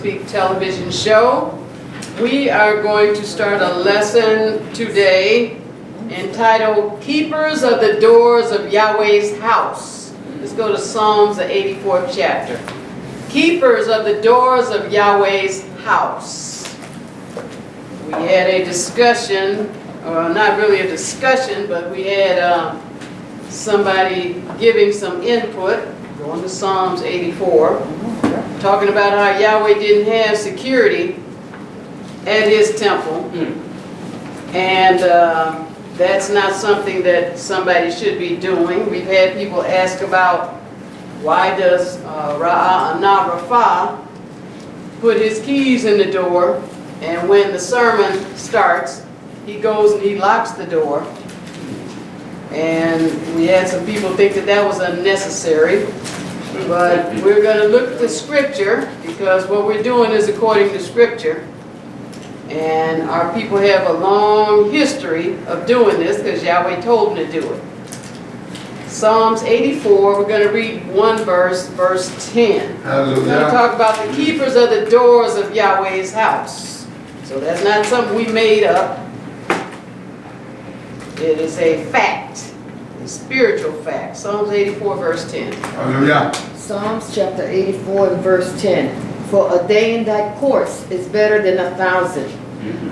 Speak television show. We are going to start a lesson today entitled Keepers of the Doors of Yahweh's House. Let's go to Psalms, the 84th chapter. Keepers of the Doors of Yahweh's House. We had a discussion, or not really a discussion, but we had somebody giving some input, going to Psalms 84, talking about how Yahweh didn't have security at his temple. And that's not something that somebody should be doing. We've had people ask about why does Rafa put his keys in the door, and when the sermon starts, he goes and he locks the door. And we had some people think that that was unnecessary. But we're going to look at the scripture, because what we're doing is according to scripture. And our people have a long history of doing this because Yahweh told them to do it. Psalms 84, we're going to read one verse, verse 10. Hallelujah. We're going to talk about the keepers of the doors of Yahweh's house. So that's not something we made up. It is a fact, a spiritual fact. Psalms 84, verse 10. Hallelujah. Psalms chapter 84 and verse 10. For a day in thy courts is better than 1,000.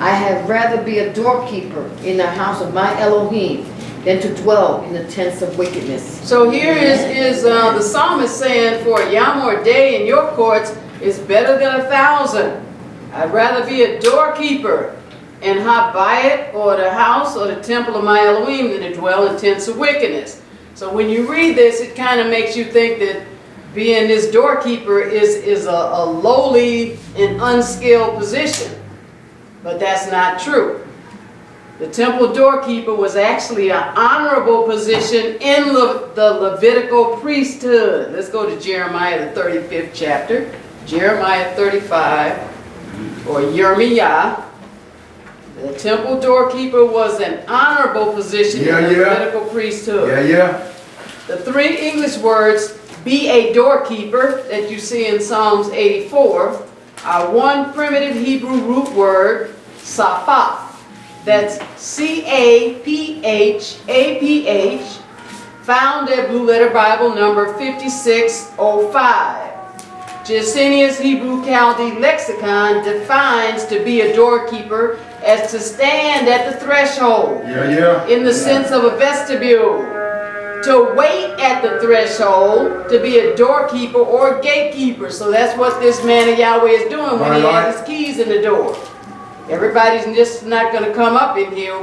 I had rather be a doorkeeper in the house of my Elohim than to dwell in the tents of wickedness. So here is the psalmist saying, for a yom or a day in your courts is better than 1,000. I'd rather be a doorkeeper in Habayit, or the house or the temple of my Elohim, than to dwell in tents of wickedness. So when you read this, it kind of makes you think that being this doorkeeper is a lowly and unskilled position. But that's not true. The temple doorkeeper was actually an honorable position in the Levitical priesthood. Let's go to Jeremiah, the 35th chapter. Jeremiah 35, or Yirmiyah. The temple doorkeeper was an honorable position in the Levitical priesthood. The three English words, be a doorkeeper, that you see in Psalms 84, are one primitive Hebrew root word, SABBATH. That's C-A-P-H-A-P-H, found at Blue Letter Bible number 5605. Jacinius Hebrew Chaldee Lexicon defines to be a doorkeeper as to stand at the threshold, in the sense of a vestibule. To wait at the threshold, to be a doorkeeper or gatekeeper. So that's what this man of Yahweh is doing when he has his keys in the door. Everybody's just not going to come up in here.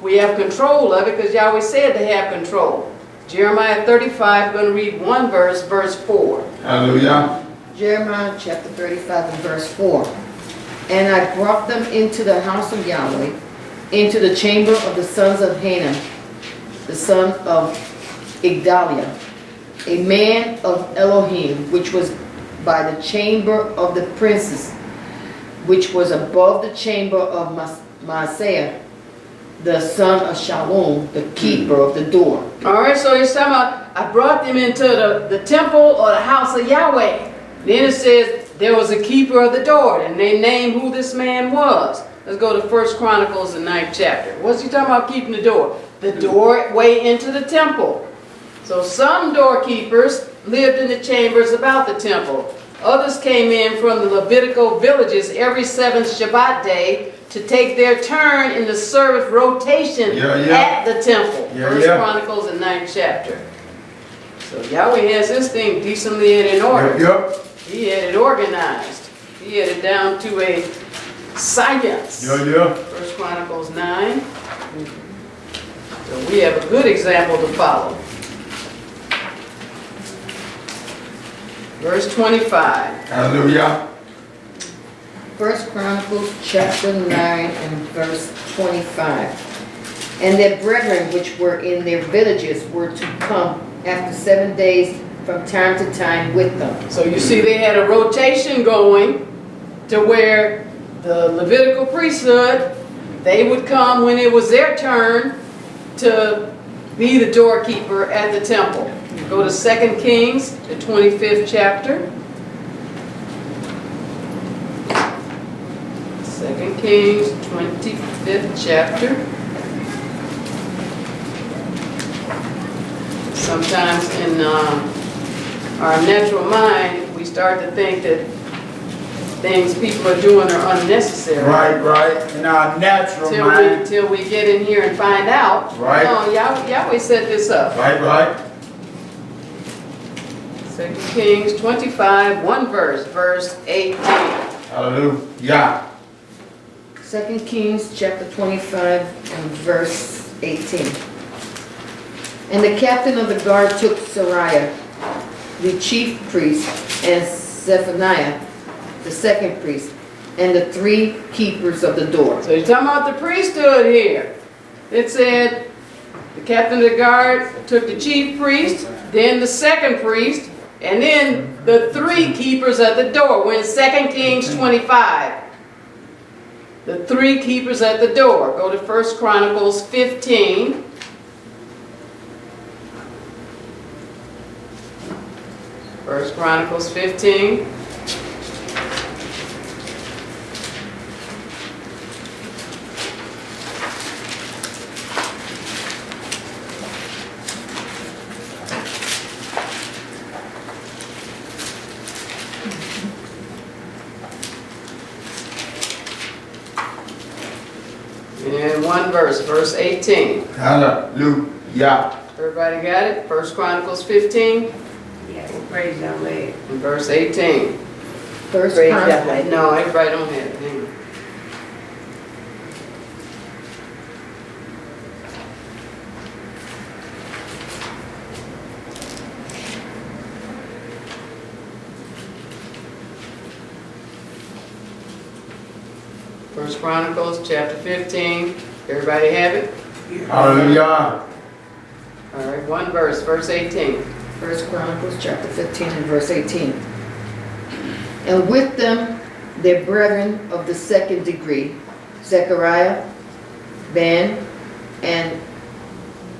We have control of it because Yahweh said to have control. Jeremiah 35, we're going to read one verse, verse 4. Hallelujah. Jeremiah chapter 35 and verse 4. And I brought them into the house of Yahweh, into the chamber of the sons of Hanam, the son of Igdaliah, a man of Elohim, which was by the chamber of the princes, which was above the chamber of Maaseiah, the son of Shallum, the keeper of the door. All right, so he's talking about, I brought them into the temple or the house of Yahweh. Then it says there was a keeper of the door, and they named who this man was. Let's go to 1 Chronicles, the 9th chapter. What's he talking about keeping the door? The doorway into the temple. So some doorkeepers lived in the chambers about the temple. Others came in from the Levitical villages every 7th Shabbat day to take their turn in the service rotation at the temple. 1 Chronicles, the 9th chapter. So Yahweh has this thing decently and in order. He had it organized. He had it down to a science. 1 Chronicles 9. So we have a good example to follow. Verse 25. Hallelujah. 1 Chronicles chapter 9 and verse 25. And their brethren which were in their villages were to come after 7 days from time to time with them. So you see they had a rotation going to where the Levitical priesthood, they would come when it was their turn to be the doorkeeper at the temple. Go to 2 Kings, the 25th chapter. Kings, 25th chapter. Sometimes in our natural mind, we start to think that things people are doing are unnecessary. Right. In our natural mind. Till we get in here and find out. Right. No, Yahweh set this up. Right. 2 Kings 25, one verse 18. Hallelujah. 2 Kings chapter 25 and verse 18. And the captain of the guard took Seraiah, the chief priest, and Zephaniah, the second priest, and the 3 keepers of the door. So you're talking about the priesthood here. It said the captain of the guard took the chief priest, then the second priest, and then the 3 keepers at the door. We're in 2 Kings 25. The 3 keepers at the door. Go to 1 Chronicles 15. First Chronicles 15. And one verse 18. Hallelujah. Everybody got it? First Chronicles 15 Yes, praise the Lord. and verse 18. First Praise Chronicles. God. No, everybody don't have it. Hang on. First Chronicles chapter 15. Everybody have it? Hallelujah. All right, one verse 18. First Chronicles chapter 15 and verse 18. And with them their brethren of the second degree, Zechariah, Ben, and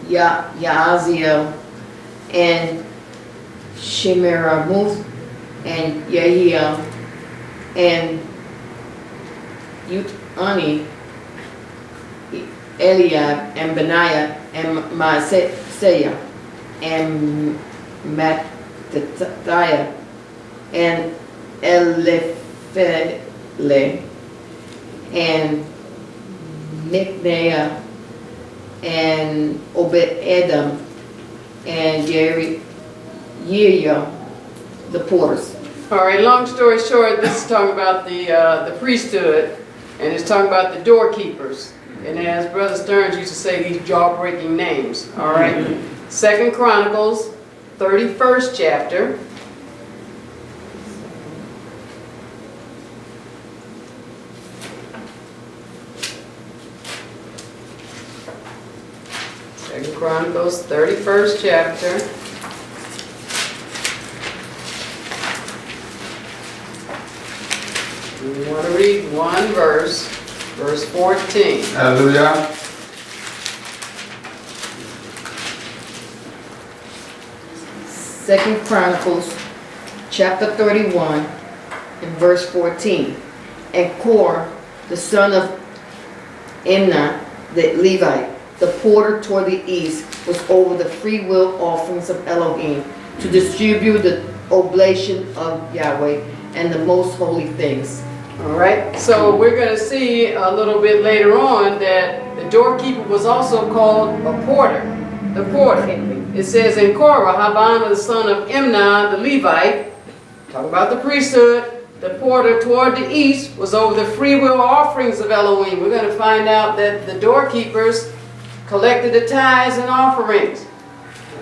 Yaaziel, and Shemiramuth, and Yehiel, and Utani, Eliab, and Benaiah, and Maaseiah, and Mattithiah, and Eliphele, and Mikneiah, and Obed-Edom, and Yeriel, the porters. All right, long story short, this is talking about the priesthood, and it's talking about the doorkeepers. And as Brother Stearns used to say, these jaw-breaking names. All right, 2 Chronicles, 31st chapter. Second Chronicles, 31st chapter. We want to read one verse 14. Hallelujah. Second Chronicles chapter 31 and verse 14. And Kor, the son of Imnah, the Levite, the porter toward the east, was over the free will offerings of Elohim to distribute the oblation of Yahweh and the most holy things. All right, so we're going to see a little bit later on that the doorkeeper was also called a porter. The porter. It says in Korah, Haban, the son of Imnah, the Levite, talking about the priesthood, the porter toward the east was over the free will offerings of Elohim. We're going to find out that the doorkeepers collected the tithes and offerings,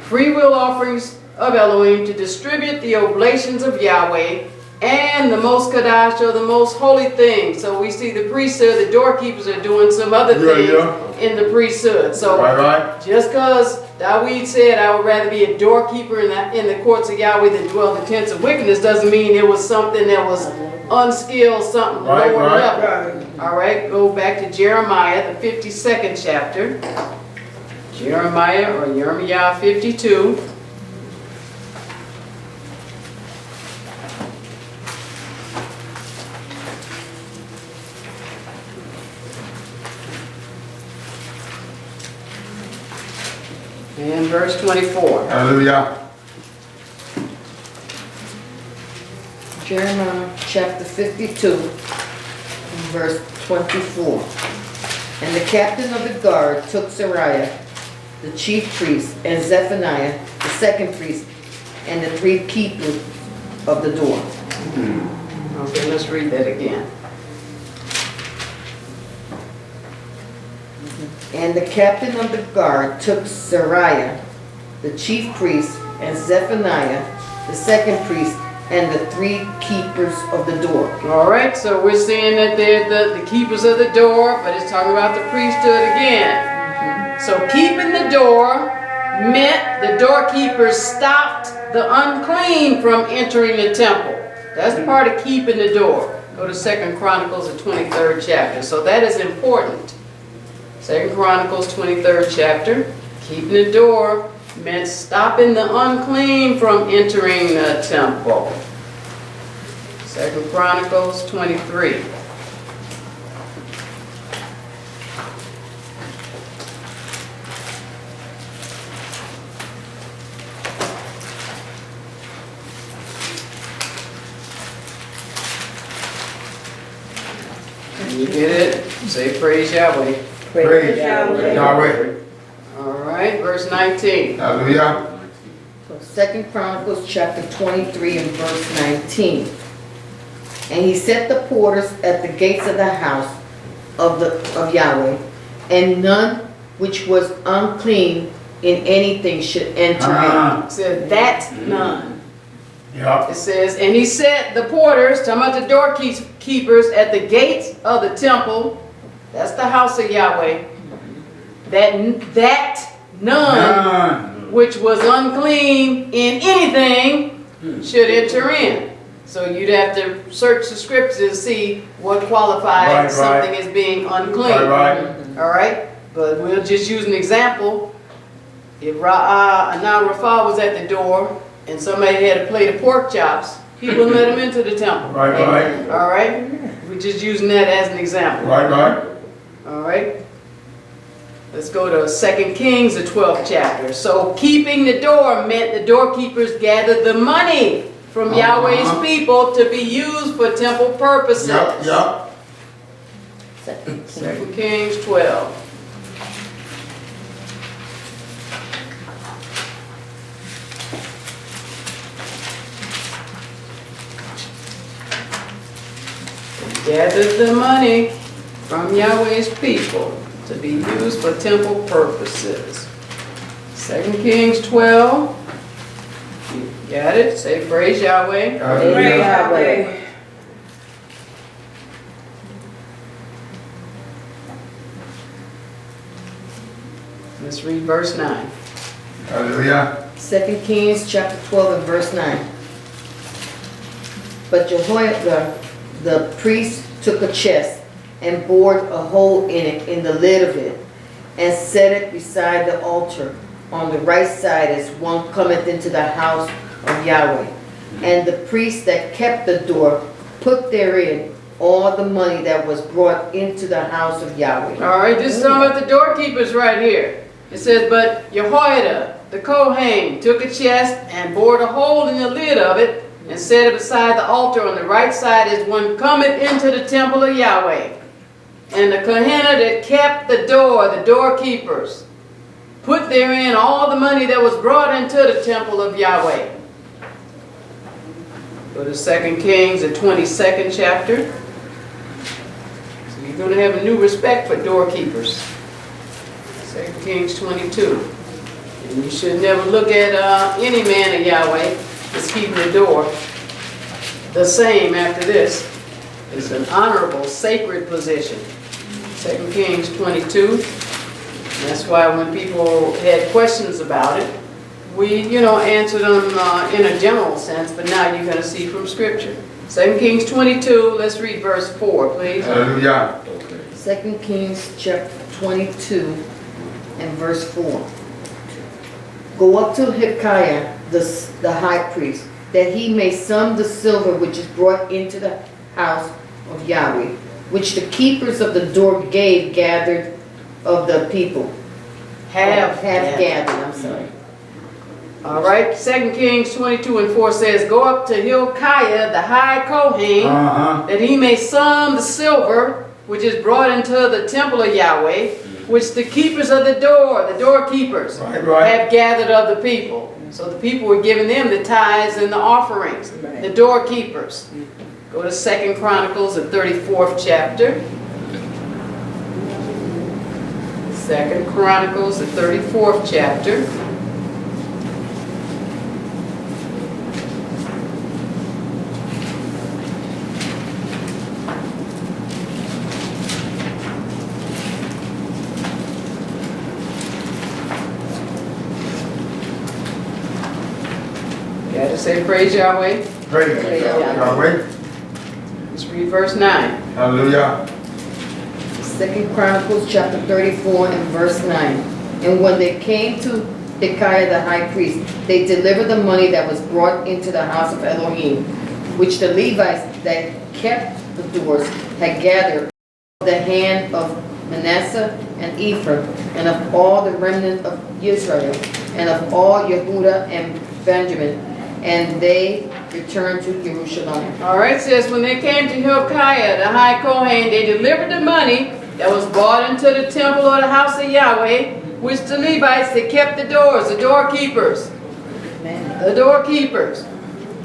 free will offerings of Elohim to distribute the oblations of Yahweh and the most Kadash, or the most holy things. So we see the priesthood, the doorkeepers are doing some other things in the priesthood. So just because Dawid said, I would rather be a doorkeeper in the courts of Yahweh than dwell in the tents of wickedness, doesn't mean it was something that was unskilled, something lower level. All right, go back to Jeremiah, the 52nd chapter. Jeremiah or Jeremiah 52. And verse 24. Hallelujah. Jeremiah chapter 52, and verse 24. And the captain of the guard took Seraiah, the chief priest, and Zephaniah, the second priest, and the 3 keepers of the door. Okay, let's read that again. And the captain of the guard took Seraiah, the chief priest, and Zephaniah, the second priest, and the 3 keepers of the door. All right, so we're seeing that they're the keepers of the door, but it's talking about the priesthood again. So keeping the door meant the doorkeepers stopped the unclean from entering the temple. That's part of keeping the door. Go to 2 Chronicles, the 23rd chapter. So that is important. 2 Chronicles, 23rd chapter. Keeping the door meant stopping the unclean from entering the temple. 2 Chronicles 23. You get it? Say praise Yahweh. Praise Yahweh. Yahweh. All right, verse 19. Hallelujah. So 2 Chronicles chapter 23 and verse 19. And he set the porters at the gates of the house of Yahweh, and none which was unclean in anything should enter in. It said that none. Yeah. It says, and he set the porters, talking about the doorkeepers, at the gates of the temple. That's the house of Yahweh. That none which was unclean in anything should enter in. So you'd have to search the scriptures to see what qualifies something as being unclean. All right? But we'll just use an example. If Anah Rapha was at the door and somebody had a plate of pork chops, he wouldn't let him into the temple. Right. All right? We're just using that as an example. Right. All right? Let's go to 2 Kings, the 12th chapter. So keeping the door meant the doorkeepers gathered the money from Yahweh's people to be used for temple purposes. Yeah. 2 Kings 12. Gathered the money from Yahweh's people to be used for temple purposes. 2 Kings 12. You got it? Say praise Yahweh. Praise Yahweh. Let's read verse 9. Hallelujah. 2 Kings chapter 12 and verse 9. But Jehoiada the priest took a chest and bored a hole in it, in the lid of it, and set it beside the altar on the right side as one cometh into the house of Yahweh. And the priest that kept the door put therein all the money that was brought into the house of Yahweh. All right, this is talking about the doorkeepers right here. It says, but Jehoiada the Kohen took a chest and bored a hole in the lid of it, and set it beside the altar on the right side as one cometh into the temple of Yahweh. And the Kohenah that kept the door, the doorkeepers, put therein all the money that was brought into the temple of Yahweh. Go to 2 Kings, the 22nd chapter. So you're going to have a new respect for doorkeepers. 2 Kings 22. And you should never look at any man of Yahweh that's keeping the door the same after this. It's an honorable, sacred position. 2 Kings 22. That's why when people had questions about it, we, answered them in a general sense, but now you're going to see from Scripture. 2 Kings 22, let's read verse 4, please. Hallelujah. 2 Kings chapter 22 and verse 4. Go up to Hilkiah, the high priest, that he may sum the silver which is brought into the house of Yahweh, which the keepers of the door gathered of the people. have gathered, I'm sorry. All right, 2 Kings 22:4 says, go up to Hilkiah, the high Kohen, that he may sum the silver, which is brought into the temple of Yahweh, which the keepers of the doorkeepers, have gathered of the people. So the people were giving them the tithes and the offerings, the doorkeepers. Go to 2 Chronicles, the 34th chapter. 2 Chronicles, the 34th chapter. Say praise Yahweh. Praise Yahweh. Let's read verse 9. Hallelujah. 2 Chronicles chapter 34 and verse 9. And when they came to Hilkiah the high priest, they delivered the money that was brought into the house of Elohim, which the Levites that kept the doors had gathered of the hand of Manasseh and Ephraim, and of all the remnant of Yisrael, and of all Yehuda and Benjamin, and they returned to Jerusalem. All right, it says when they came to Hilkiah, the high Kohen, they delivered the money that was brought into the temple or the house of Yahweh, which the Levites that kept the doors, the doorkeepers, the doorkeepers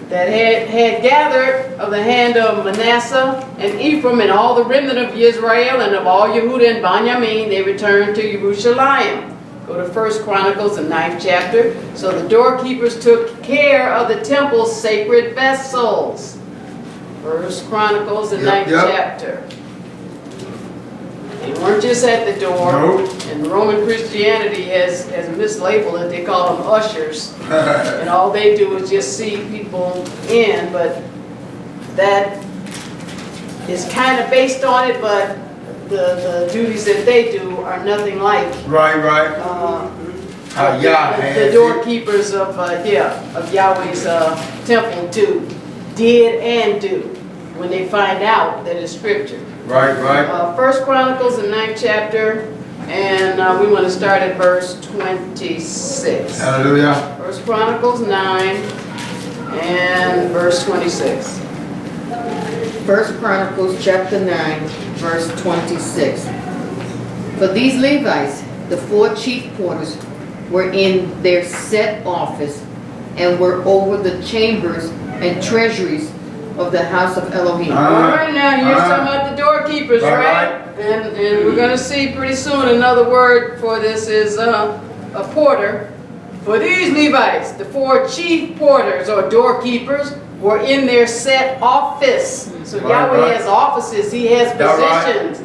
that had gathered of the hand of Manasseh and Ephraim and all the remnant of Yisrael and of all Yehuda and Benjamin, they returned to Jerusalem. Go to 1 Chronicles, the 9th chapter. So the doorkeepers took care of the temple's sacred vessels. 1 Chronicles, the 9th chapter. They weren't just at the door. And Roman Christianity has mislabeled it. They call them ushers. And all they do is just see people in. But that is kind of based on it, but the duties that they do are nothing like the doorkeepers of Yahweh's temple did and do when they find out that it's scripture. 1 Chronicles, the 9th chapter, and we want to start at verse 26. Hallelujah. 1 Chronicles 9 and verse 26. 1 Chronicles chapter 9, verse 26. For these Levites, the 4 chief porters, were in their set office and were over the chambers and treasuries of the house of Elohim. All right, now you're talking about the doorkeepers, right? And we're going to see pretty soon another word for this is a porter. For these Levites, the 4 chief porters or doorkeepers were in their set office. So Yahweh has offices, he has positions.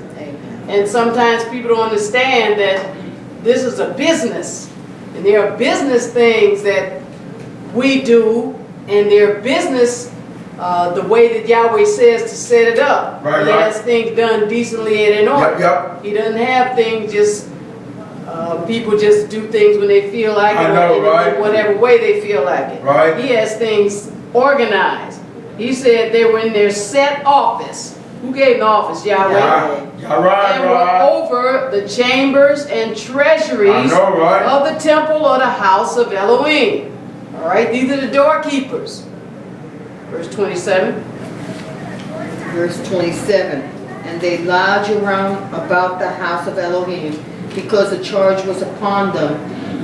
And sometimes people don't understand that this is a business. And there are business things that we do, and there are business the way that Yahweh says to set it up. He has things done decently and in order. He doesn't have things just, people just do things when they feel like it, in whatever way they feel like it. He has things organized. He said they were in their set office. Who gave the office? Yahweh. And were over the chambers and treasuries of the temple or the house of Elohim. All right, these are the doorkeepers. Verse 27. Verse 27. And they lodged around about the house of Elohim, because the charge was upon them,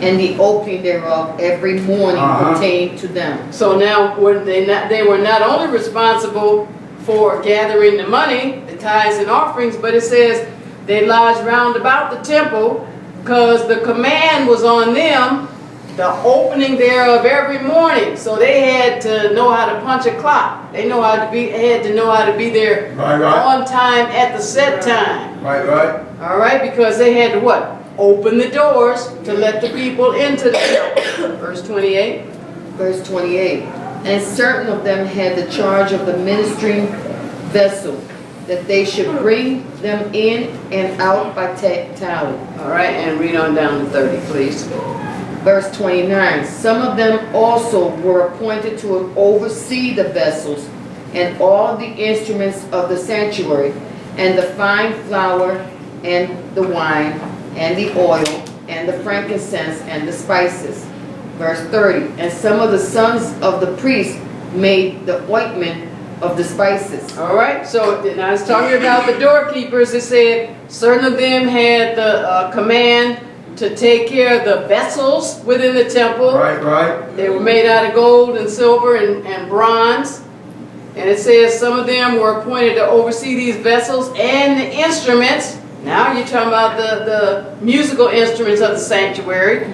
and the opening thereof every morning pertained to them. So now they were not only responsible for gathering the money, the tithes and offerings, but it says they lodged round about the temple because the command was on them, the opening thereof every morning. So they had to know how to punch a clock. They had to know how to be there on time at the set time. All right, because they had to what? Open the doors to let the people into the temple. Verse 28. Verse 28. And certain of them had the charge of the ministering vessel, that they should bring them in and out by tally. All right, and read on down to 30, please. Verse 29. Some of them also were appointed to oversee the vessels and all the instruments of the sanctuary, and the fine flour and the wine and the oil and the frankincense, and the spices. Verse 30, and some of the sons of the priests made the ointment of the spices. All right, so then I was talking about the doorkeepers. It said certain of them had the command to take care of the vessels within the temple. Right. They were made out of gold and silver and bronze. And it says some of them were appointed to oversee these vessels and the instruments. Now you're talking about the musical instruments of the sanctuary.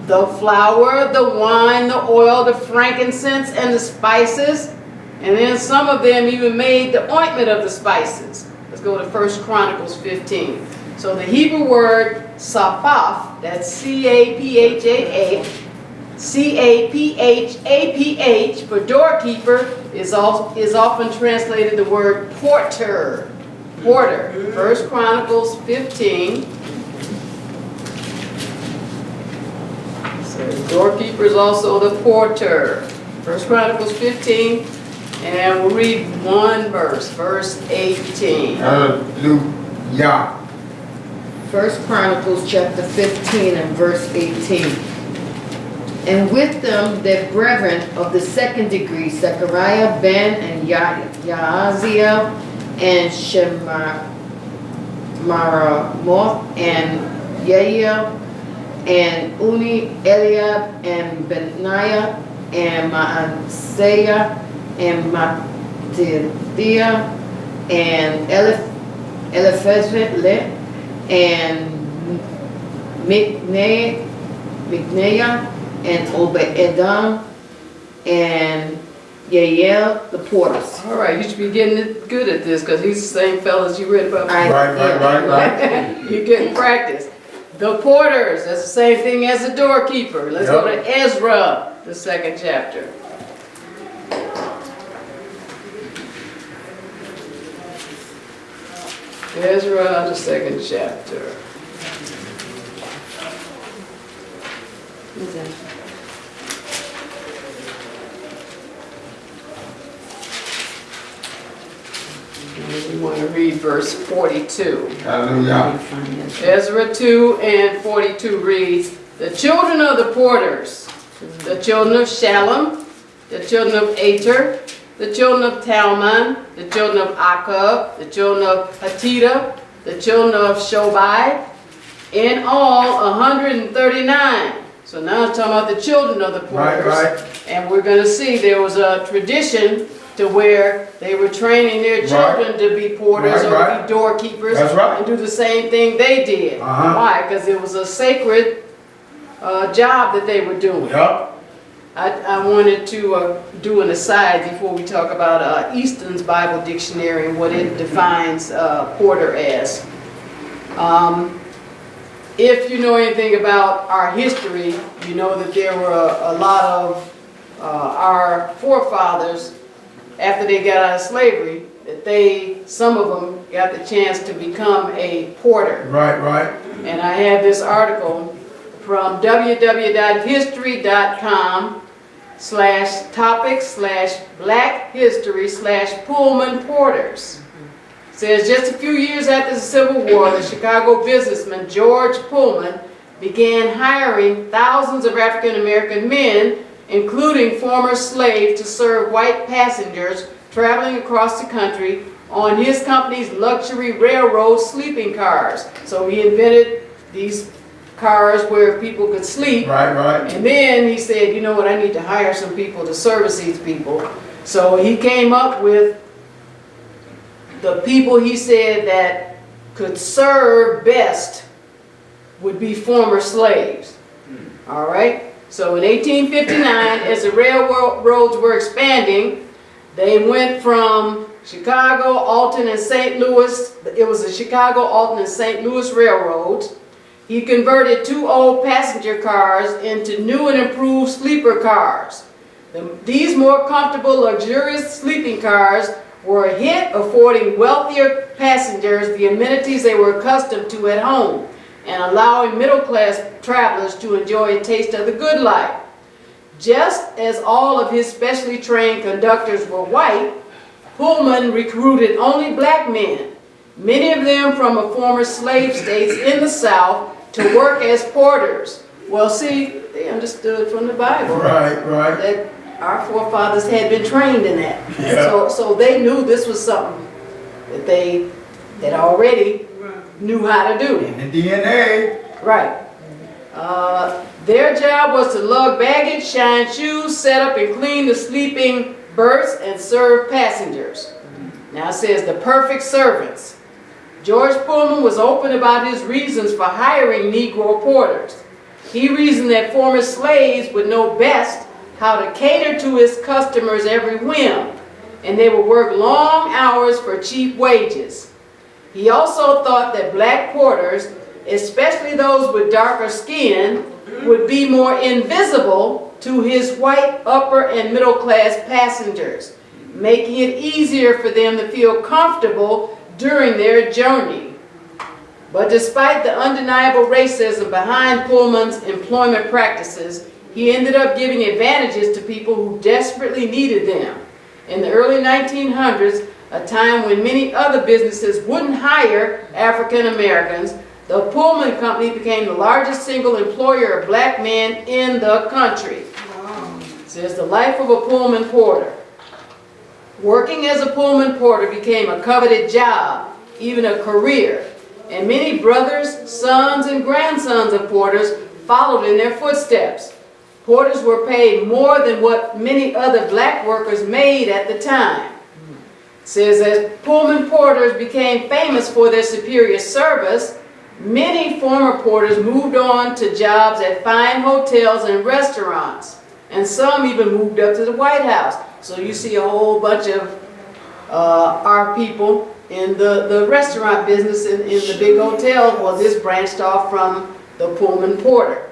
The flour, the wine, the oil, the frankincense, and the spices. And then some of them even made the ointment of the spices. Let's go to 1 Chronicles 15. So the Hebrew word SABBATH, that's C-A-P-H-A-A, C-A-P-H-A-P-H for doorkeeper is often translated the word porter. Porter. 1 Chronicles 15. So the doorkeeper is also the porter. 1 Chronicles 15. And we'll read one verse, verse 18. Hallelujah. 1 Chronicles chapter 15 and verse 18. And with them their brethren of the second degree, Zechariah, Ben, and Yahaziel, and Shemaramoth, and Yeiel, and Uni, Eliab, and Benaiah, and Maaseiah, and Matithiah, and Eliphazet, and Mikneiah, and Obed-Edom, and Yeiel, the porters. All right, you should be getting good at this because these are the same fellas you read about. Right. You're getting practice. The porters, that's the same thing as the doorkeeper. Let's go to Ezra, the 2nd chapter. Ezra, the 2nd chapter. We want to read verse 42. Hallelujah. Ezra 2 and 42 reads, the children of the porters, the children of Shalom, the children of Ater, the children of Talmon, the children of Akab, the children of Hatita, the children of Shobai, in all 139. So now I'm talking about the children of the porters. Right. And we're going to see there was a tradition to where they were training their children to be porters or to be doorkeepers and do the same thing they did. Why? Because it was a sacred job that they were doing. Yep. I wanted to do an aside before we talk about Easton's Bible Dictionary and what it defines porter as. If you know anything about our history, you know that there were a lot of our forefathers, after they got out of slavery, that some of them got the chance to become a porter. Right. And I have this article from www.history.com/topic/Black History/Pullman Porters. It says just a few years after the Civil War, the Chicago businessman George Pullman began hiring thousands of African American men, including former slaves, to serve white passengers traveling across the country on his company's luxury railroad sleeping cars. So he invented these cars where people could sleep. Right. And then he said, you know what, I need to hire some people to service these people. So he came up with the people he said that could serve best would be former slaves. All right? So in 1859, as the railroads were expanding, they went from Chicago, Alton, and St. Louis. It was the Chicago, Alton, and St. Louis railroads. He converted 2 old passenger cars into new and improved sleeper cars. These more comfortable, luxurious sleeping cars were a hit, affording wealthier passengers the amenities they were accustomed to at home, and allowing middle-class travelers to enjoy a taste of the good life. Just as all of his specially trained conductors were white, Pullman recruited only black men, many of them from former slave states in the South, to work as porters. Well, see, they understood from the Bible Right, right. that our forefathers had been trained in that. Yeah. So they knew this was something that they had already knew how to do. In the DNA. Right. Their job was to lug baggage, shine shoes, set up and clean the sleeping berths, and serve passengers. Now it says the perfect servants. George Pullman was open about his reasons for hiring Negro porters. He reasoned that former slaves would know best how to cater to his customers' every whim, and they would work long hours for cheap wages. He also thought that black porters, especially those with darker skin, would be more invisible to his white upper and middle class passengers, making it easier for them to feel comfortable during their journey. But despite the undeniable racism behind Pullman's employment practices, he ended up giving advantages to people who desperately needed them. In the early 1900s, a time when many other businesses wouldn't hire African Americans, the Pullman Company became the largest single employer of black men in the country. It says the life of a Pullman porter. Working as a Pullman porter became a coveted job, even a career, and many brothers, sons, and grandsons of porters followed in their footsteps. Porters were paid more than what many other black workers made at the time. It says as Pullman porters became famous for their superior service, many former porters moved on to jobs at fine hotels and restaurants, and some even moved up to the White House. So you see a whole bunch of our people in the restaurant business in the big hotel. Well, this branched off from the Pullman porter.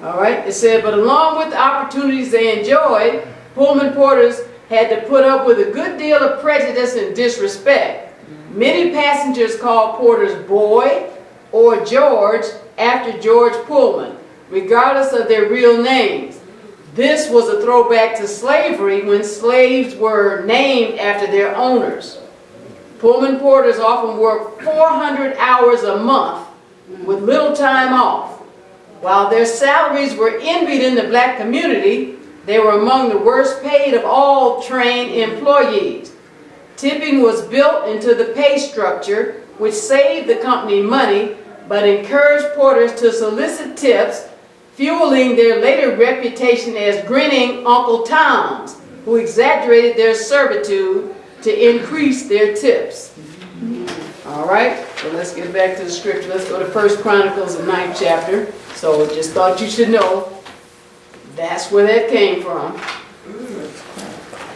All right, it said, but along with the opportunities they enjoyed, Pullman porters had to put up with a good deal of prejudice and disrespect. Many passengers called porters Boy or George after George Pullman, regardless of their real names. This was a throwback to slavery when slaves were named after their owners. Pullman porters often worked 400 hours a month with little time off. While their salaries were envied in the black community, they were among the worst paid of all trained employees. Tipping was built into the pay structure, which saved the company money, but encouraged porters to solicit tips, fueling their later reputation as grinning Uncle Toms, who exaggerated their servitude to increase their tips. All right, so let's get back to the scripture. Let's go to 1 Chronicles, the 9th chapter. So just thought you should know that's where that came from.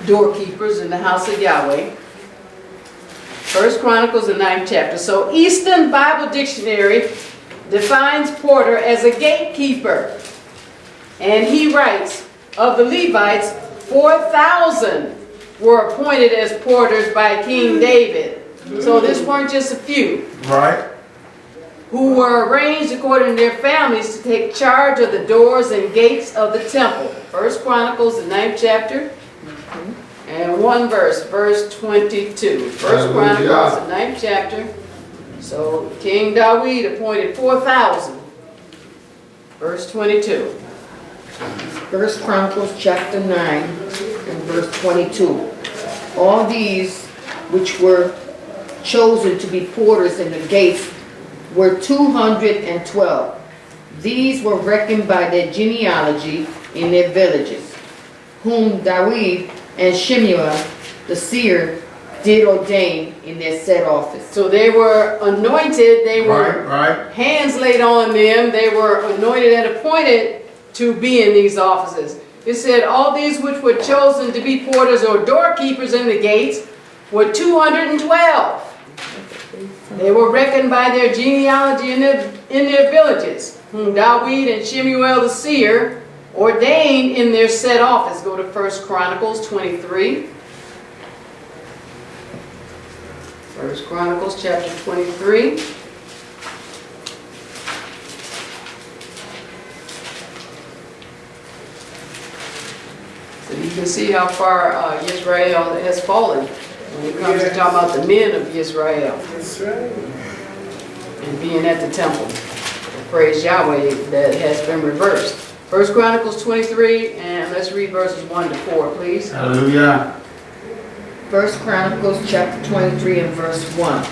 Doorkeepers in the house of Yahweh. 1 Chronicles, the 9th chapter. So Easton Bible Dictionary defines porter as a gatekeeper. And he writes, of the Levites, 4,000 were appointed as porters by King David. So this weren't just a few. Right. Who were arranged according to their families to take charge of the doors and gates of the temple. 1 Chronicles, the 9th chapter, and one verse, verse 22. 1 Chronicles, the 9th chapter. So King David appointed 4,000. Verse 22. 1 Chronicles chapter 9 and verse 22. All these which were chosen to be porters in the gates were 212. These were reckoned by their genealogy in their villages, whom David and Shemuel the seer did ordain in their set office. So they were anointed, they were Right. hands laid on them, they were anointed and appointed to be in these offices. It said all these which were chosen to be porters or doorkeepers in the gates were 212. They were reckoned by their genealogy in their villages, whom David and Shemuel the seer ordained in their set office. Go to 1 Chronicles 23. 1 Chronicles chapter 23. So you can see how far Yisrael has fallen when it comes to talking about the men of Yisrael That's right. and being at the temple. praise Yahweh, that has been reversed. 1 Chronicles 23, and let's read verses 1 to 4, please. Hallelujah. 1 Chronicles chapter 23 and verse 1.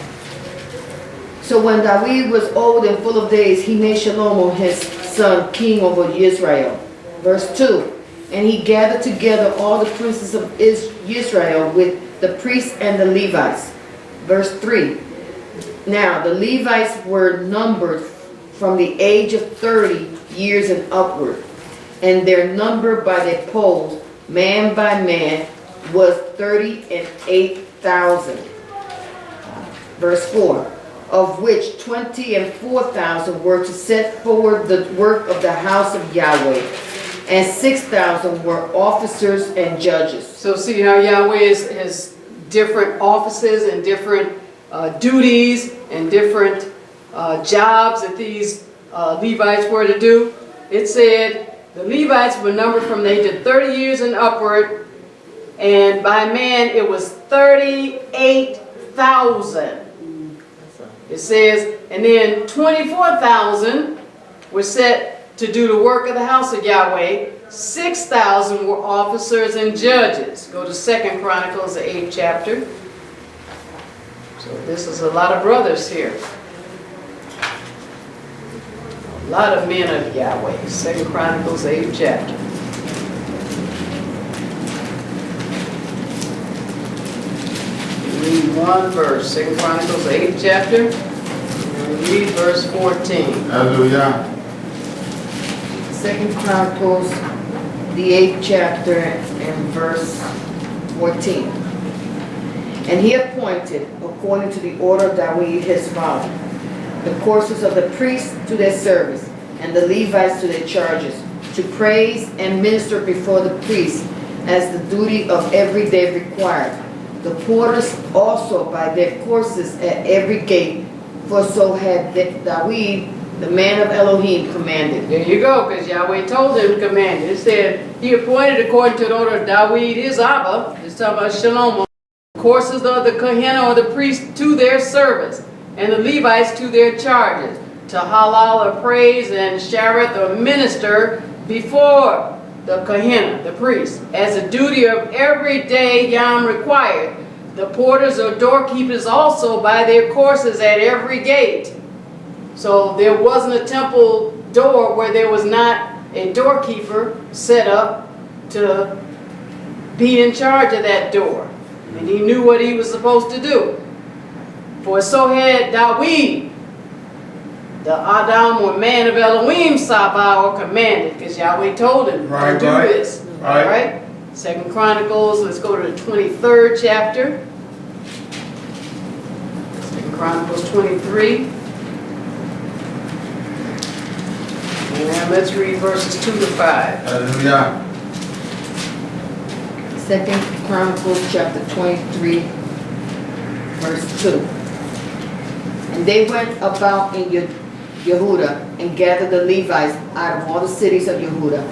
So when David was old and full of days, he made Shelomah his son king over Israel. Verse 2. And he gathered together all the princes of Israel with the priests and the Levites. Verse 3. Now the Levites were numbered from the age of 30 years and upward, and their number by their polls, man by man, was 38,000. Verse 4. Of which 24,000 were to set forward the work of the house of Yahweh, and 6,000 were officers and judges. So see how Yahweh has different offices and different duties and different jobs that these Levites were to do. It said the Levites were numbered from the age of 30 years and upward, and by man it was 38,000. It says, and then 24,000 were set to do the work of the house of Yahweh. 6,000 were officers and judges. Go to 2 Chronicles, the 8th chapter. So this is a lot of brothers here. A lot of men of Yahweh. 2 Chronicles, 8th chapter. Read one verse. 2 Chronicles, 8th chapter. And read verse 14. Hallelujah. 2 Chronicles, the 8th chapter and verse 14. And he appointed, according to the order of David his father, the courses of the priests to their service, and the Levites to their charges, to praise and minister before the priests, as the duty of every day required. The porters also by their courses at every gate, for so had David, the man of Elohim, commanded. There you go, because Yahweh told him to command it. It said, he appointed according to the order of David his Abba, it's talking about Shelomah, courses of the Kohen or the priest to their service, and the Levites to their charges, to halal or praise and Shareth or minister before the Kohen, the priest, as a duty of every day Yowm required. The porters or doorkeepers also by their courses at every gate. So there wasn't a temple door where there was not a doorkeeper set up to be in charge of that door. And he knew what he was supposed to do. For so had David, the Adam or man of Elohim, Sabbath or commanded, because Yahweh told him to do this. Right. All right? 2 Chronicles, let's go to the 23rd chapter. 2 Chronicles 23. And let's read verses 2 to 5. Hallelujah. 2 Chronicles chapter 23, verse 2. And they went about in Yehudah and gathered the Levites out of all the cities of Yehudah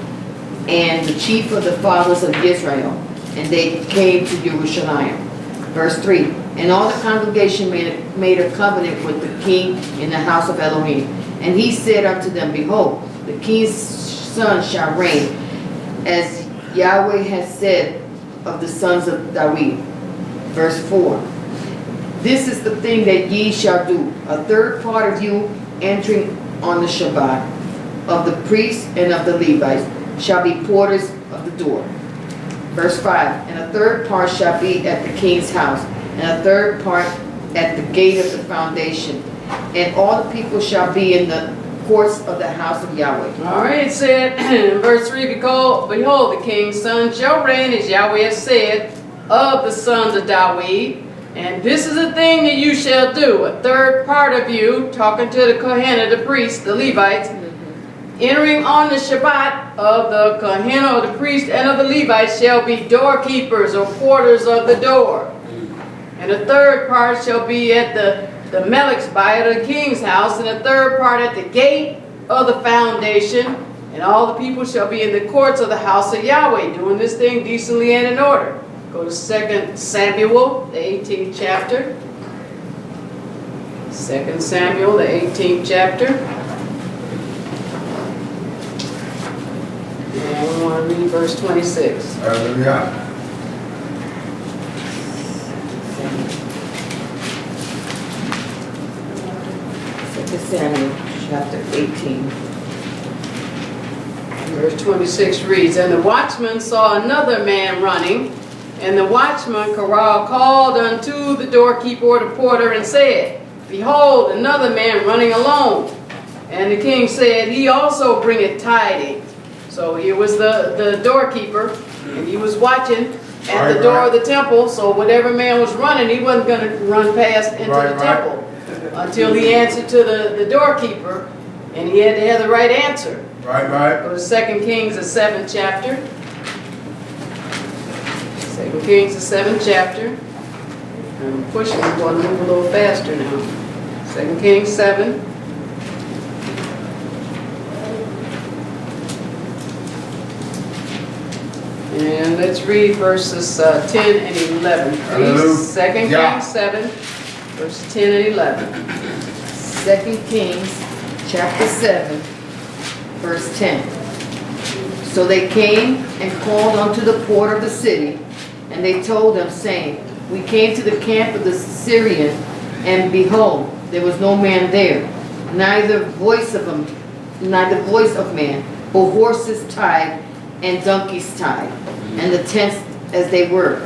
and the chief of the fathers of Israel, and they came to Jerusalem. Verse 3. And all the congregation made a covenant with the king in the house of Elohim. And he said unto them, Behold, the king's son shall reign, as Yahweh has said of the sons of David. Verse 4. This is the thing that ye shall do. A third part of you entering on the Shabbat, of the priests and of the Levites, shall be porters of the door. Verse 5. And a third part shall be at the king's house, and a third part at the gate of the foundation. And all the people shall be in the courts of the house of Yahweh. All right, it said in verse 3, Behold, the king's son shall reign, as Yahweh has said, of the sons of David. And this is the thing that you shall do. A third part of you, talking to the Kohen, the priests, the Levites, entering on the Shabbat of the Kohen or the priest and of the Levites shall be doorkeepers or porters of the door. And a third part shall be at the Melech's by the king's house, and a third part at the gate of the foundation. And all the people shall be in the courts of the house of Yahweh, doing this thing decently and in order. Go to 2 Samuel, the 18th chapter. 2 Samuel, the 18th chapter. read verse 26. Hallelujah. Second Samuel, chapter 18. Verse 26 reads, And the watchman saw another man running, and the watchman called unto the doorkeeper or the porter and said, Behold, another man running alone. And the king said, He also bringeth tidings. So here was the doorkeeper, and he was watching at the door of the temple. So whatever man was running, he wasn't going to run past into the temple until he answered to the doorkeeper, and he had to have the right answer. Right. Go to 2 Kings, the 7th chapter. 2 Kings, the 7th chapter. I'm pushing, I'm going to move a little faster now. 2 Kings 7. And let's read verses 10 and 11, please. 2 Kings 7, verse 10 and 11. 2 Kings, chapter 7, verse 10. So they came and called unto the porter of the city, and they told them, saying, We came to the camp of the Syrians, and behold, there was no man there, neither voice of man, but horses tied and donkeys tied, and the tents as they were.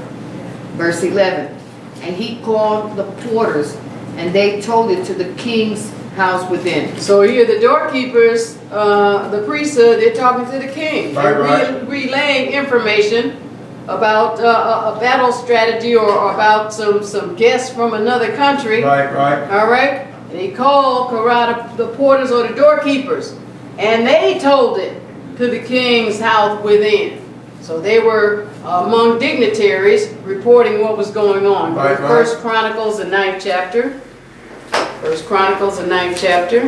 Verse 11. And he called the porters, and they told it to the king's house within. So here the doorkeepers, the priesthood, they're talking to the king. They're relaying information about a battle strategy or about some guests from another country. Right. All right? And he called the porters or the doorkeepers, and they told it to the king's house within. So they were among dignitaries reporting what was going on. First Chronicles, the 9th chapter. First Chronicles, the 9th chapter.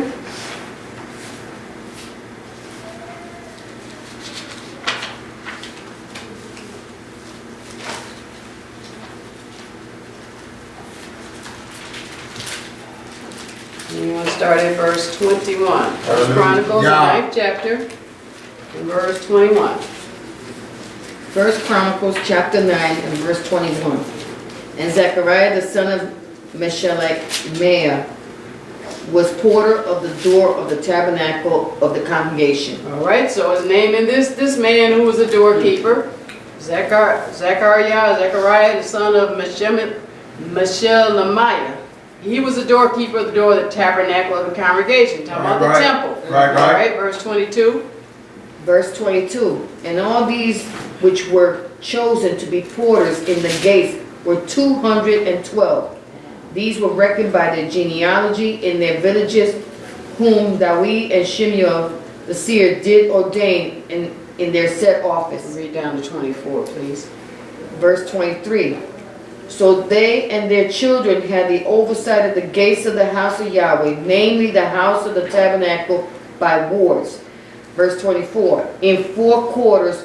And you want to start at verse 21. First Chronicles, the 9th chapter, and verse 21. First Chronicles, chapter 9, and verse 21. And Zechariah, the son of Shelomah, was porter of the door of the tabernacle of the congregation. All right, so his name in this man who was a doorkeeper, Zechariah, the son of Shelomah. He was the doorkeeper of the door of the tabernacle of the congregation. Talking about the temple. Right. All right, verse 22. Verse 22. And all these which were chosen to be porters in the gates were 212. These were reckoned by their genealogy in their villages, whom David and Shimei the seer did ordain in their set office. Read down to 24, please. Verse 23. So they and their children had the oversight of the gates of the house of Yahweh, namely the house of the tabernacle by wards. Verse 24. In 4 quarters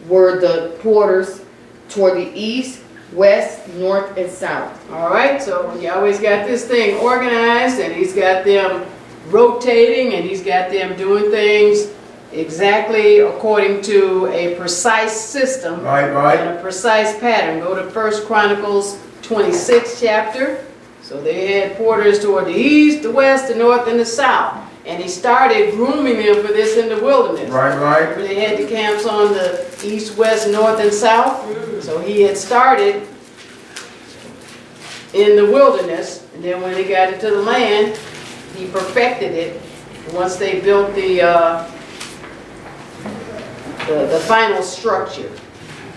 were the porters toward the east, west, north, and south. All right, so Yahweh's got this thing organized, and he's got them rotating, and he's got them doing things exactly according to a precise system and a precise pattern. Go to 1 Chronicles 26th chapter. So they had porters toward the east, the west, the north, and the south. And he started grooming them for this in the wilderness. Right. They had the camps on the east, west, north, and south. So he had started in the wilderness, and then when he got into the land, he perfected it. Once they built the final structure,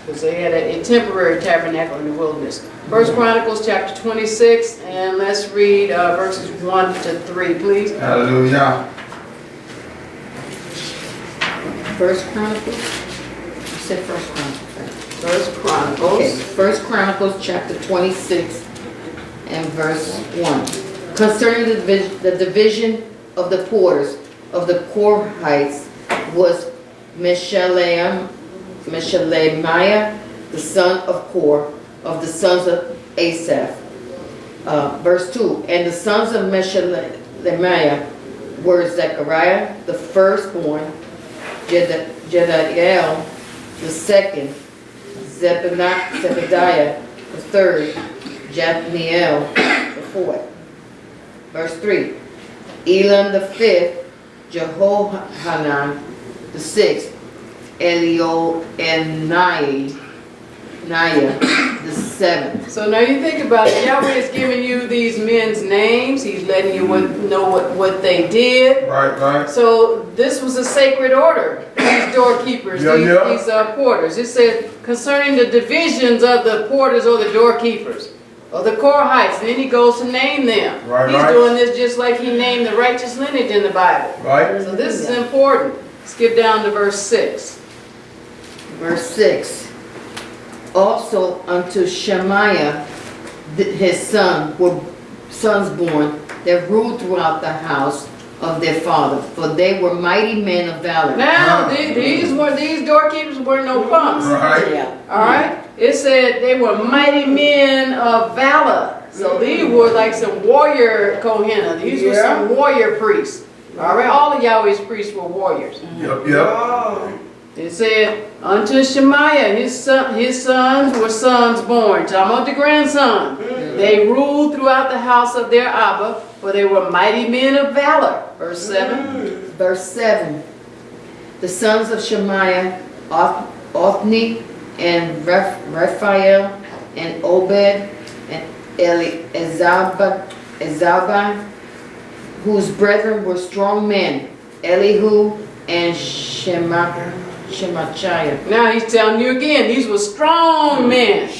because they had a temporary tabernacle in the wilderness. 1 Chronicles chapter 26, and let's read verses 1 to 3, please. Hallelujah. 1 Chronicles? You said 1 Chronicles, right? 1 Chronicles. Okay, 1 Chronicles chapter 26 and verse 1. Concerning the division of the porters of the Korhites was Meshelemiah, the son of Kor, of the sons of Asaph. Verse 2. And the sons of Meshelemiah were Zechariah, the firstborn, Jedidiah, the second, Zebediah the third, Jathniel the fourth. Verse 3, Elam the fifth, Jehohanan the sixth, Elioenai the seventh. So now you think about it, Yahweh is giving you these men's names. He's letting you know what they did. Right. So this was a sacred order. These doorkeepers, these porters. It said concerning the divisions of the porters or the doorkeepers, or the Korahites. And then he goes to name them. He's doing this just like he named the righteous lineage in the Bible. Right. So this is important. Skip down to verse 6. Verse 6. Also unto Shemaiah his son were sons born that ruled throughout the house of their father, for they were mighty men of valor. Now these doorkeepers were no punks. Right. Yeah. All right. It said they were mighty men of valor. So these were like some warrior Kohenna. These were some warrior priests. All right. All of Yahweh's priests were warriors. Yep. It said, unto Shemaiah, his sons were sons born. Talking about the grandson. They ruled throughout the house of their Abba, for they were mighty men of valor. Verse 7. Verse 7. The sons of Shemaiah, Othni, and Raphael, and Obed, and Ezabah, whose brethren were strong men, Elihu and Shemachiah. Now he's telling you again, these were strong men.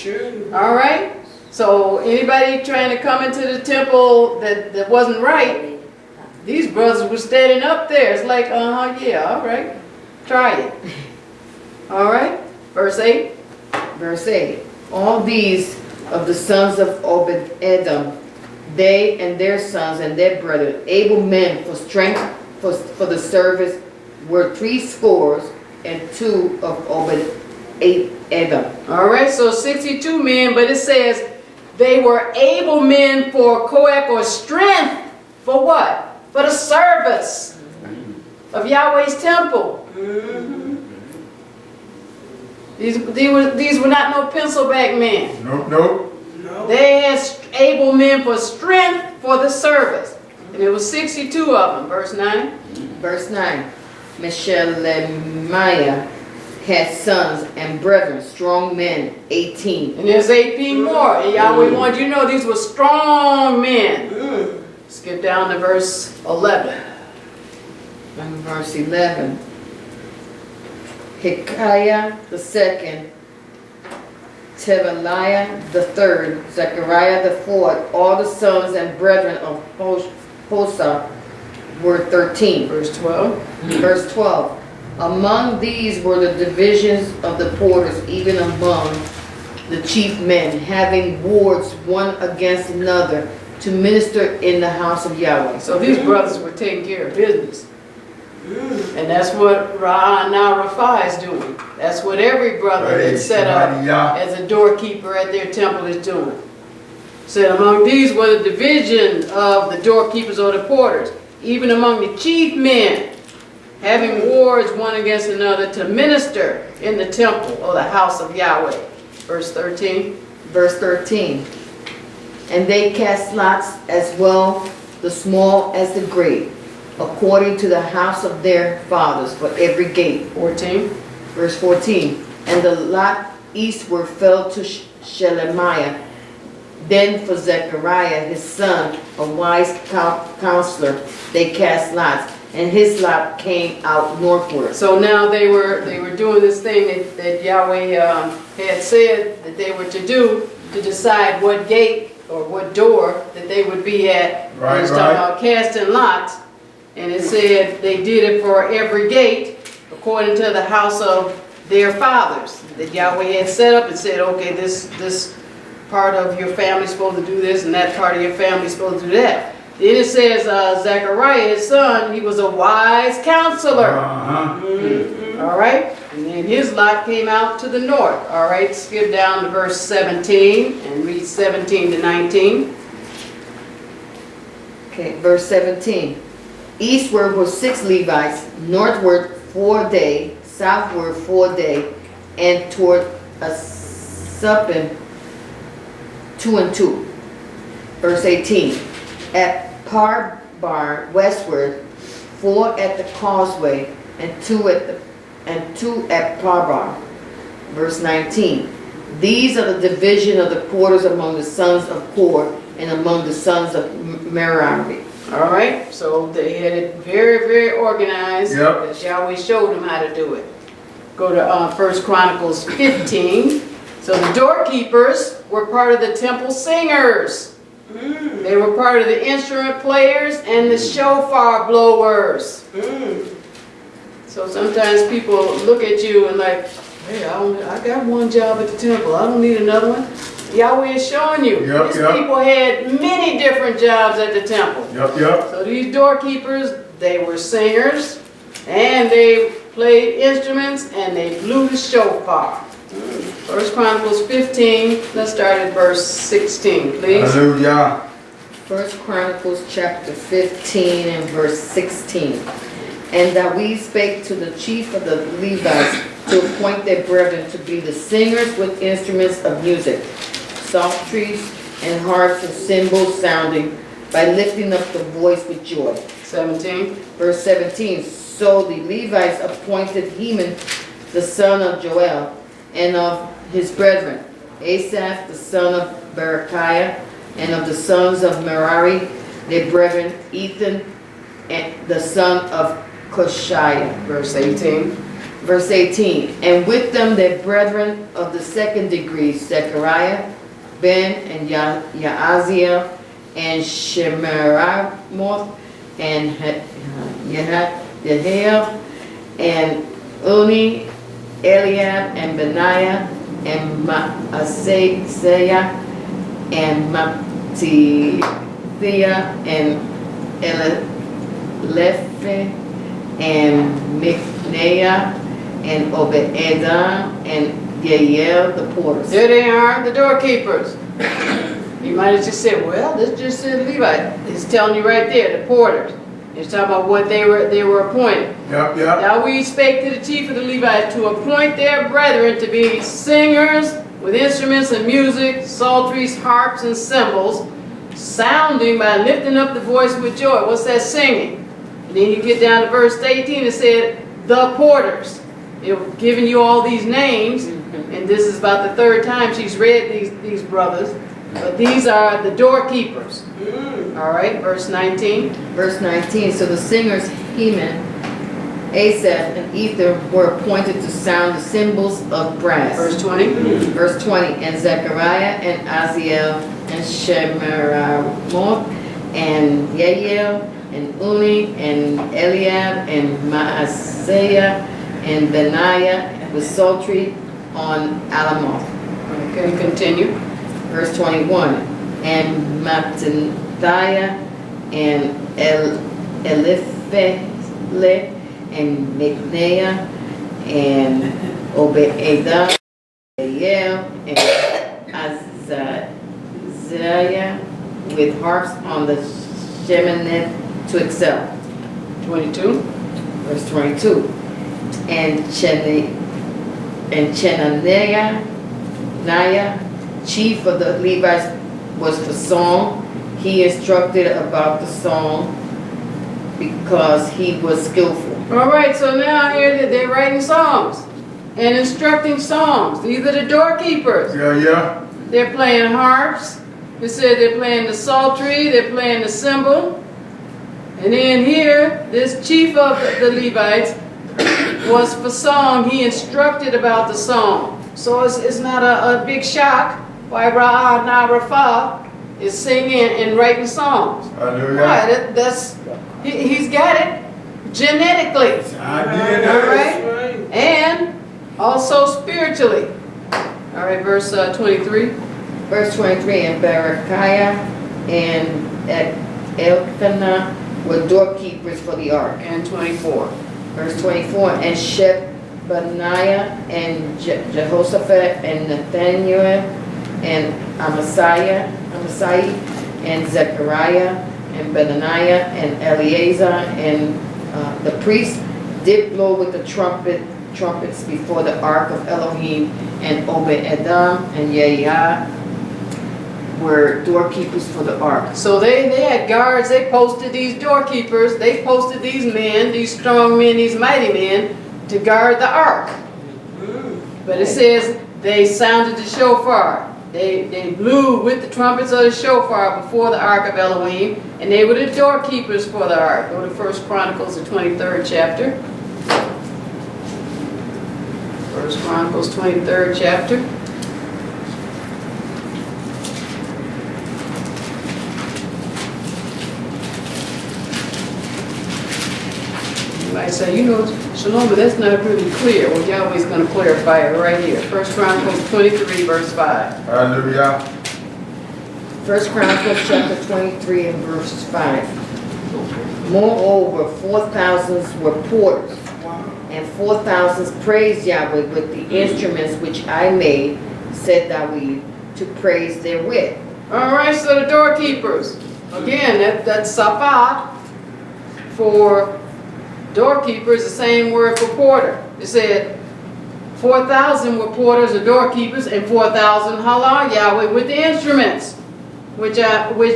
All right? So anybody trying to come into the temple that wasn't right, these brothers were standing up there. It's like, yeah, all right. Try it. All right? Verse 8. Verse 8. All these of the sons of Obed-Edom, they and their sons and their brethren, able men for strength for the service, were 70 and 2 of Obed-Edom. All right, so 62 men, but it says they were able men for koach or strength. For what? For the service of Yahweh's temple. These were not no pencil-back men. Nope. They had able men for strength for the service. And it was 62 of them. Verse 9. Verse 9. Meshelemiah had sons and brethren, strong men, 18. And there's 18 more. And Yahweh wanted you to know these were strong men. Skip down to verse 11. And verse 11. Hilkiah the second, Tebaliah the third, Zechariah the fourth, all the sons and brethren of Hosa were 13. Verse 12. Verse 12. Among these were the divisions of the porters, even among the chief men, having wards one against another to minister in the house of Yahweh. So these brothers were taking care of business. And that's what now Rapha is doing. That's what every brother that's set up as a doorkeeper at their temple is doing. Said among these were the division of the doorkeepers or the porters, even among the chief men, having wards one against another to minister in the temple or the house of Yahweh. Verse 13. Verse 13. And they cast lots as well, the small as the great, according to the house of their fathers, for every gate. 14. Verse 14. And the lot eastward fell to Shelomah. Then for Zechariah his son, a wise counselor, they cast lots, and his lot came out northward. So now they were doing this thing that Yahweh had said that they were to do, to decide what gate or what door that they would be at. Right, He's talking about casting lots, and it said they did it for every gate according to the house of their fathers that Yahweh had set up, and said, okay, this part of your family is supposed to do this, and that part of your family is supposed to do that. Then it says Zechariah, his son, he was a wise counselor. All right? And then his lot came out to the north. All right, skip down to verse 17 and read 17 to 19. Okay, verse 17. Eastward were 6 Levites, northward 4 they, southward 4 they, and toward a supping 2 and 2. Verse 18. At Parbar westward, 4 at the causeway, and 2 at Parbar. Verse 19. These are the division of the quarters among the sons of Kor and among the sons of Merari. All right, so they had it very, very organized. Yep. As Yahweh showed them how to do it. Go to 1 Chronicles 15. So the doorkeepers were part of the temple singers. They were part of the instrument players and the shofar blowers. So sometimes people look at you and like, hey, I got one job at the temple. I don't need another one. Yahweh is showing you. Yep, These yep. people had many different jobs at the temple. Yep. So these doorkeepers, they were singers, and they played instruments, and they blew the shofar. 1 Chronicles 15, let's start at verse 16, please. Hallelujah. 1 Chronicles chapter 15 and verse 16. And that we spake to the chief of the Levites to appoint their brethren to be the singers with instruments of music, psalteries and harps and cymbals sounding, by lifting up the voice with joy. 17. Verse 17. So the Levites appointed Heman, the son of Joel, and of his brethren, Asaph, the son of Berechiah, and of the sons of Merari, their brethren, Ethan, and the son of Koshiah. Verse 18. Verse 18. And with them their brethren of the second degree, Zechariah, Ben, and Yaaziel, and Shemiramoth, and Yehiel, and Uni, Eliab, and Benaiah, and Maaseiah, and Matithiah, and Elephe, and Mikneiah, and Obed-Edom, and Yael, the porters. There they are, the doorkeepers. You might have just said, well, this just said Levite. It's telling you right there, the porters. It's talking about what they were appointed. Yep. Now we spake to the chief of the Levites to appoint their brethren to be singers with instruments and music, psalteries, harps, and cymbals, sounding by lifting up the voice with joy. What's that singing? And then you get down to verse 18, it said, the porters. It's giving you all these names, and this is about the third time she's read these brothers. But these are the doorkeepers. All right, verse 19. Verse 19. So the singers Heman, Asaph, and Ether were appointed to sound the cymbals of brass. Verse 20. Verse 20. And Zechariah, and Aziel, and Shemiramoth, and Yael, and Uni, and Eliab, and Maaseiah, and Benaiah, with psaltery on Alamoth. Okay, continue. Verse 21. And Mattaniah, and Eliphele, and Mikneiah, and Obed-Edom, Yael, and Azaziah, with harps on the Sheminith to excel. 22. Verse 22. And Chenaniah, chief of the Levites, was for song. He instructed about the song because he was skillful. All right, so now here they're writing songs and instructing songs. These are the doorkeepers. Yeah. They're playing harps. It said they're playing the psaltery, they're playing the cymbal. And then here, this chief of the Levites was for song. He instructed about the song. So it's not a big shock why Ra'ah Rafa is singing and writing songs. Hallelujah. Why? He's got it genetically. All right? And also spiritually. All right, verse 23. Verse 23. And Berechiah and Elkanah were doorkeepers for the ark. And 24. Verse 24. And Shebaniah and Jehoshaphat and Nathaniel and Amasai and Zechariah and Benaniah and Eleazar and the priests did blow with the trumpets before the ark of Elohim, and Obed-Edom and YAHH were doorkeepers for the ark. So they had guards, they posted these doorkeepers, they posted these men, these strong men, these mighty men, to guard the ark. But it says they sounded the shofar. They blew with the trumpets of the shofar before the ark of Elohim, and they were the doorkeepers for the ark. Go to 1 Chronicles, the 23rd chapter. 1 Chronicles, 23rd chapter. You might say, you know, Shelomah, that's not really clear. Well, Yahweh's going to clarify it right here. 1 Chronicles 23, verse 5. Hallelujah. 1 Chronicles chapter 23 and verse 5. Moreover, 4,000 were porters, and 4,000 praised Yahweh with the instruments which I made, said David, to praise therewith. All right, so the doorkeepers. Again, that's SABBATH for doorkeepers, the same word for porter. It said 4,000 were porters or doorkeepers, and 4,000 halal Yahweh with the instruments which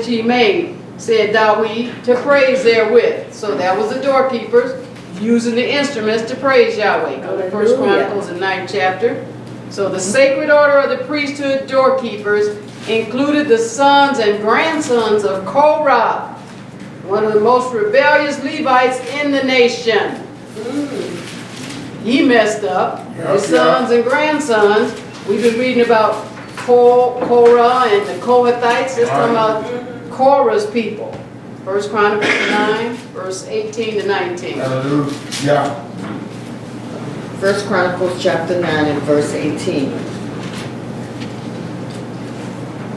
he made, said David, to praise therewith. So that was the doorkeepers using the instruments to praise Yahweh. Go to 1 Chronicles, the 9th chapter. So the sacred order of the priesthood doorkeepers included the sons and grandsons of Korah, one of the most rebellious Levites in the nation. He messed up. His sons and grandsons. We've been reading about Korah and the Kohathites. Let's talk about Korah's people. 1 Chronicles 9, verse 18 to 19. Hallelujah. 1 Chronicles chapter 9 and verse 18.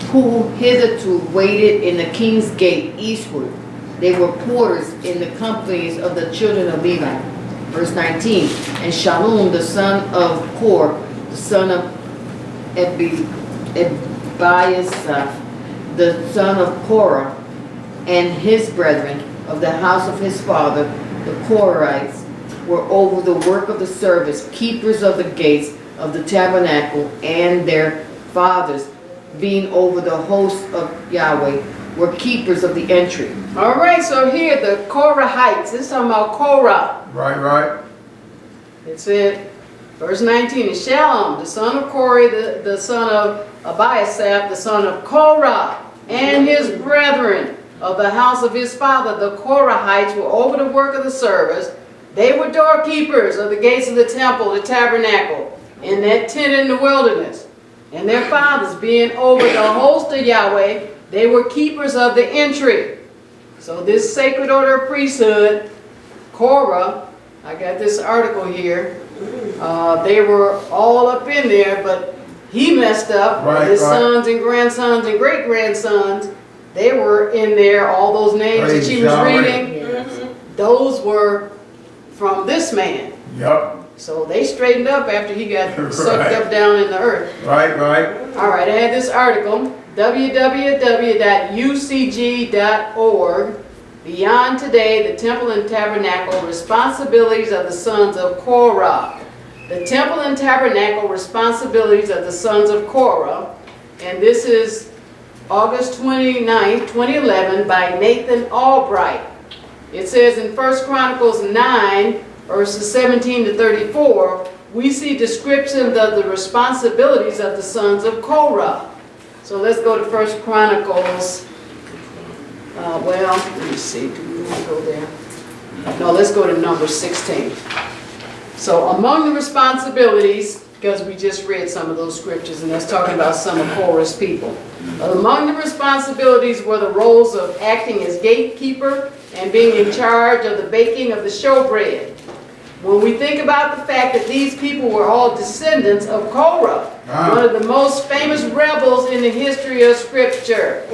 Who hitherto waited in the king's gate eastward. They were porters in the companies of the children of Levi. Verse 19. And Shallum, the son of Kor, the son of Ebiasaph, the son of Korah, and his brethren of the house of his father, the Korahites, were over the work of the service, keepers of the gates of the tabernacle, and their fathers, being over the host of Yahweh, were keepers of the entry. All right, so here the Korahites. This is talking about Korah. Right. It said, verse 19, and Shelomah, the son of Korah, the son of Ebiasaph, the son of Korah, and his brethren of the house of his father, the Korahites, were over the work of the service. They were doorkeepers of the gates of the temple, the tabernacle, and that tent in the wilderness. And their fathers, being over the host of Yahweh, they were keepers of the entry. So this sacred order of priesthood, Korah, I got this article here, they were all up in there, but he messed up. His sons and grandsons and great-grandsons, they were in there. All those names that she was reading, those were from this man. Yep. So they straightened up after he got sucked up down in the earth. Right. All right, I had this article, www.ucg.org, Beyond Today, the Temple and Tabernacle Responsibilities of the Sons of Korah. The Temple and Tabernacle Responsibilities of the Sons of Korah. And this is August 29, 2011 by Nathan Albright. It says in 1 Chronicles 9, verses 17 to 34, we see descriptions of the responsibilities of the sons of Korah. So let's go to 1 Chronicles. Well, let me see. Do we want to go there? No, let's go to number 16. So among the responsibilities, because we just read some of those scriptures, and that's talking about some of Korah's people. Among the responsibilities were the roles of acting as gatekeeper and being in charge of the baking of the showbread. When we think about the fact that these people were all descendants of Korah, one of the most famous rebels in the history of Scripture.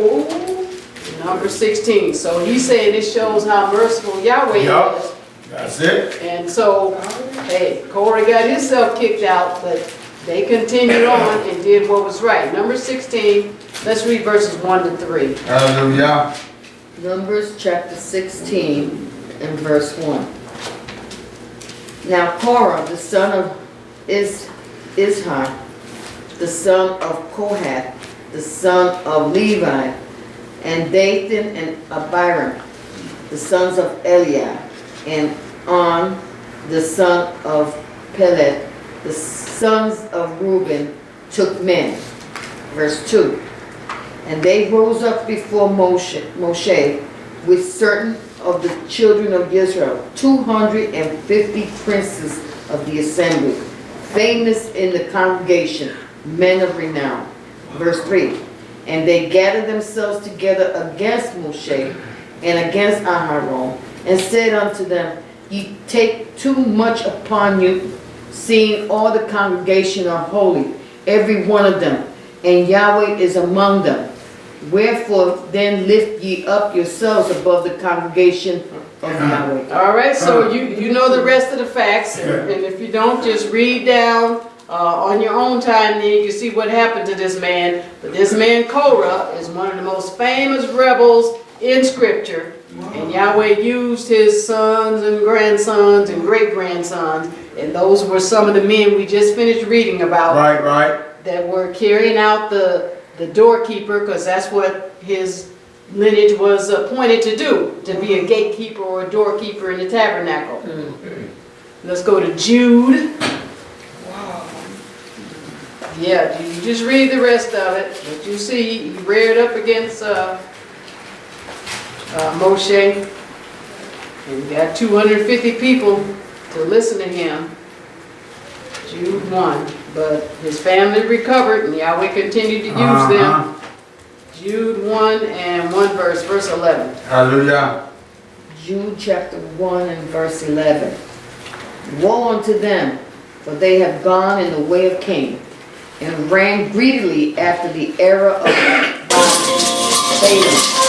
Number 16. So he's saying it shows how merciful Yahweh is. That's it. And so, hey, Korah got himself kicked out, but they continued on and did what was right. Number 16, let's read verses 1 to 3. Hallelujah. Numbers chapter 16 and verse 1. Now Korah, the son of Iyshshah, the son of Kohath, the son of Levi, and Dathan and Abiram, the sons of Eliab, and On, the son of Pelet, the sons of Reuben, took men. Verse 2. And they rose up before Moshe with certain of the children of Israel, 250 princes of the assembly, famous in the congregation, men of renown. Verse 3. And they gathered themselves together against Moshe and against Aharon, and said unto them, Ye take too much upon you, seeing all the congregation are holy, every one of them, and Yahweh is among them. Wherefore then lift ye up yourselves above the congregation of Yahweh. All right, so you know the rest of the facts, and if you don't, just read down on your own time, then you can see what happened to this man. But this man Korah is one of the most famous rebels in Scripture, and Yahweh used his sons and grandsons and great-grandsons, and those were some of the men we just finished reading about. Right. That were carrying out the doorkeeper, because that's what his lineage was appointed to do, to be a gatekeeper or a doorkeeper in the tabernacle. Let's go to Jude. Wow. Yeah, you just read the rest of it. But you see, he reared up against Moshe, and got 250 people to listen to him. Jude 1. But his family recovered, and Yahweh continued to use them. Jude 1 and 1 verse 11. Hallelujah. Jude chapter 1 and verse 11. Woe unto them, for they have gone in the way of Cain, and ran greedily after the error of Balaam.